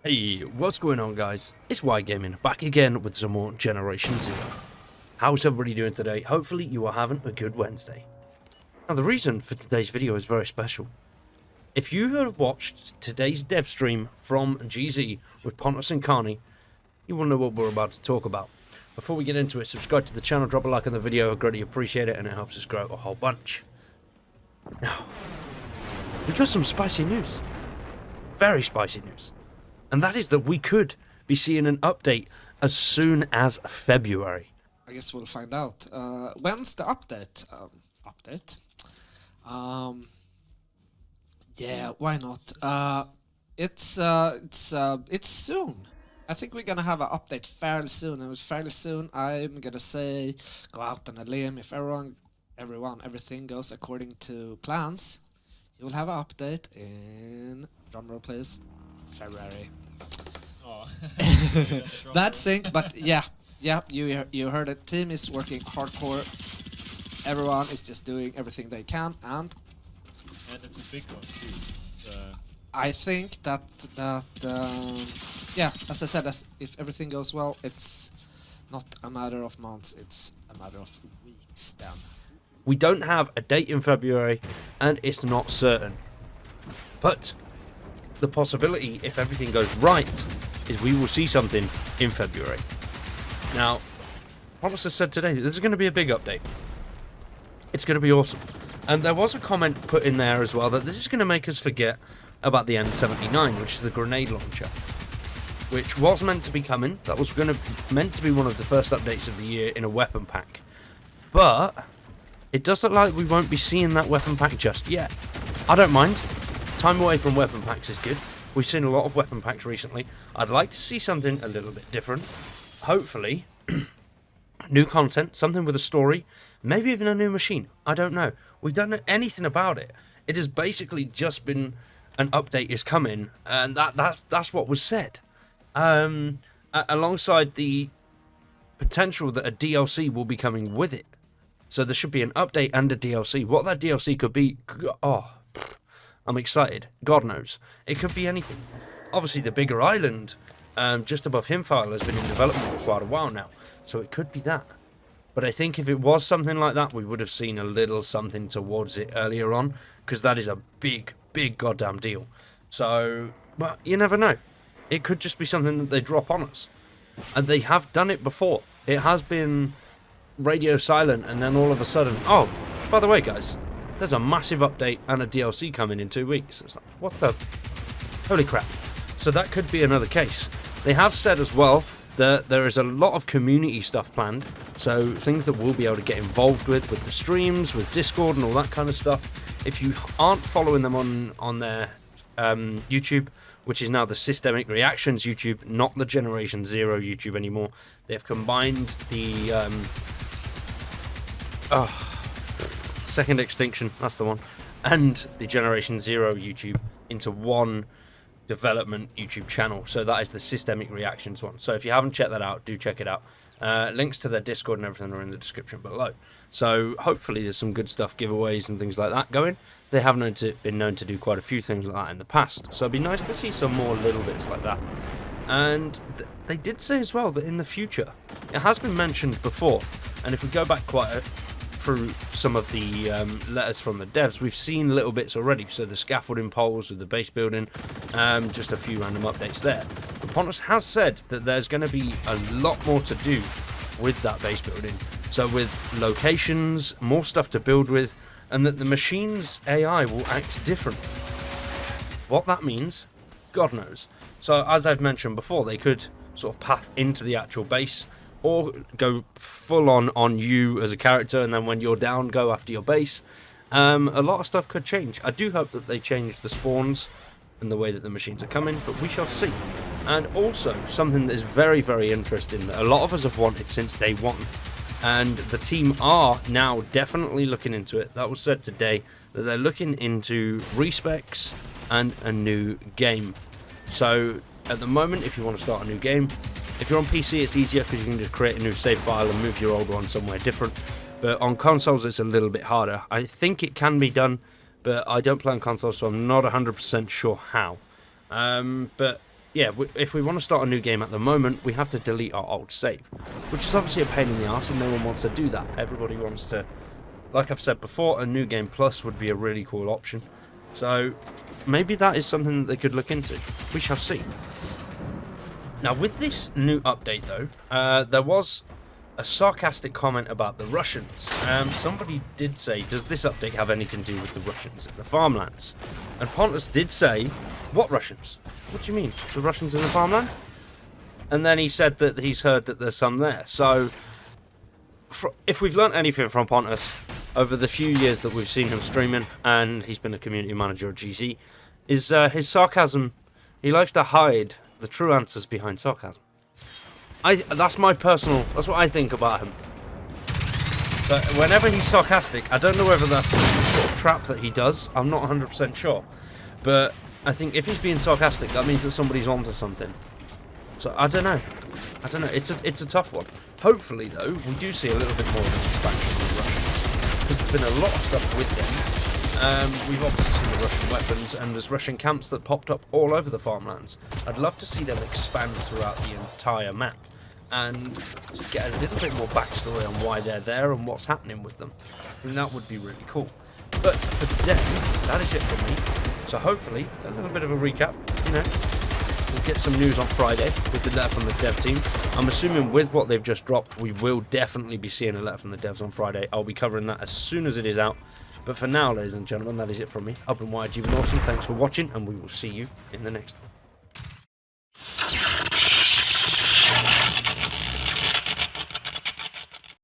Hey, what's going on, guys? It's Y Gaming back again with some more Generation Zero. How's everybody doing today? Hopefully you are having a good Wednesday. Now the reason for today's video is very special. If you have watched today's dev stream from GZ with Pontus and Carney, you will know what we're about to talk about. Before we get into it, subscribe to the channel, drop a like on the video, I greatly appreciate it and it helps us grow a whole bunch. Now, we got some spicy news. Very spicy news. And that is that we could be seeing an update as soon as February. I guess we'll find out. When's the update? Yeah, why not? It's soon. I think we're gonna have an update fairly soon. And it's fairly soon. I'm gonna say go out on a limb. If everything goes according to plans, you will have an update in drumroll please, February. Oh. Bad sync, but yeah, you heard it. Team is working hardcore. Everyone is just doing everything they can, and it's a big one too. I think that yeah, as I said, if everything goes well, it's not a matter of months, it's a matter of weeks then. We don't have a date in February, and it's not certain. But the possibility, if everything goes right, is we will see something in February. Now, Pontus has said today that this is going to be a big update. It's going to be awesome. And there was a comment put in there as well that this is going to make us forget about the N79, which is the grenade launcher, which was meant to be coming. That was meant to be one of the first updates of the year in a weapon pack. But it does look like we won't be seeing that weapon pack just yet. I don't mind. Time away from weapon packs is good. We've seen a lot of weapon packs recently. I'd like to see something a little bit different. Hopefully, new content, something with a story, maybe even a new machine. I don't know. We don't know anything about it. It has basically just been an update is coming, and that's what was said. Alongside the potential that a DLC will be coming with it. So there should be an update and a DLC. What that DLC could be, I'm excited. God knows. It could be anything. Obviously, the bigger island just above Himfile has been in development for quite a while now. So it could be that. But I think if it was something like that, we would have seen a little something towards it earlier on. Because that is a big, big goddamn deal. So, but you never know. It could just be something that they drop on us. And they have done it before. It has been radio silent and then all of a sudden, oh, by the way, guys, there's a massive update and a DLC coming in 2 weeks. It's like, what the? Holy crap. So that could be another case. They have said as well that there is a lot of community stuff planned. So things that we'll be able to get involved with the streams, with Discord and all that kind of stuff. If you aren't following them on their YouTube, which is now the Systemic Reactions YouTube, not the Generation Zero YouTube anymore. They've combined the Second Extinction, that's the one, and the Generation Zero YouTube into one development YouTube channel. So that is the Systemic Reactions one. So if you haven't checked that out, do check it out. Links to their Discord and everything are in the description below. So hopefully there's some good stuff, giveaways and things like that going. They have been known to do quite a few things like that in the past. So it'd be nice to see some more little bits like that. And they did say as well that in the future, it has been mentioned before, and if we go back through some of the letters from the devs, we've seen little bits already. So the scaffolding poles with the base building, just a few random updates there. But Pontus has said that there's going to be a lot more to do with that base building. So with locations, more stuff to build with, and that the machine's AI will act different. What that means, God knows. So as I've mentioned before, they could sort of path into the actual base, or go full on you as a character, and then when you're down, go after your base. A lot of stuff could change. I do hope that they change the spawns and the way that the machines are coming, but we shall see. And also, something that is very, very interesting that a lot of us have wanted since day one, and the team are now definitely looking into it. That was said today, that they're looking into respecs and a new game. So, at the moment, if you want to start a new game, if you're on PC, it's easier because you can just create a new save file and move your old one somewhere different. But on consoles, it's a little bit harder. I think it can be done, but I don't play on consoles, so I'm not 100% sure how. But yeah, if we want to start a new game at the moment, we have to delete our old save, which is obviously a pain in the ass, and no one wants to do that. Everybody wants to, like I've said before, a new game plus would be a really cool option. So maybe that is something that they could look into. We shall see. Now, with this new update, though, there was a sarcastic comment about the Russians. Somebody did say, does this update have anything to do with the Russians in the farmlands? And Pontus did say, what Russians? What do you mean? The Russians in the farmland? And then he said that he's heard that there's some there. So, if we've learnt anything from Pontus over the few years that we've seen him streaming, and he's been a community manager at GZ, is his sarcasm. He likes to hide the true answers behind sarcasm. That's my personal. That's what I think about him. But whenever he's sarcastic, I don't know whether that's the sort of trap that he does. I'm not 100% sure. But I think if he's being sarcastic, that means that somebody's onto something. So I don't know. It's a tough one. Hopefully, though, we do see a little bit more of an expansion of the Russians, because there's been a lot of stuff with them. We've obviously seen the Russian weapons, and there's Russian camps that popped up all over the farmlands. I'd love to see them expand throughout the entire map, and to get a little bit more backstory on why they're there and what's happening with them. I think that would be really cool. But for today, that is it from me. So hopefully, a little bit of a recap, you know. We'll get some news on Friday with the letter from the dev team. I'm assuming with what they've just dropped, we will definitely be seeing a letter from the devs on Friday. I'll be covering that as soon as it is out. But for now, ladies and gentlemen, that is it from me. I've been YG with Awesome. Thanks for watching, and we will see you in the next one.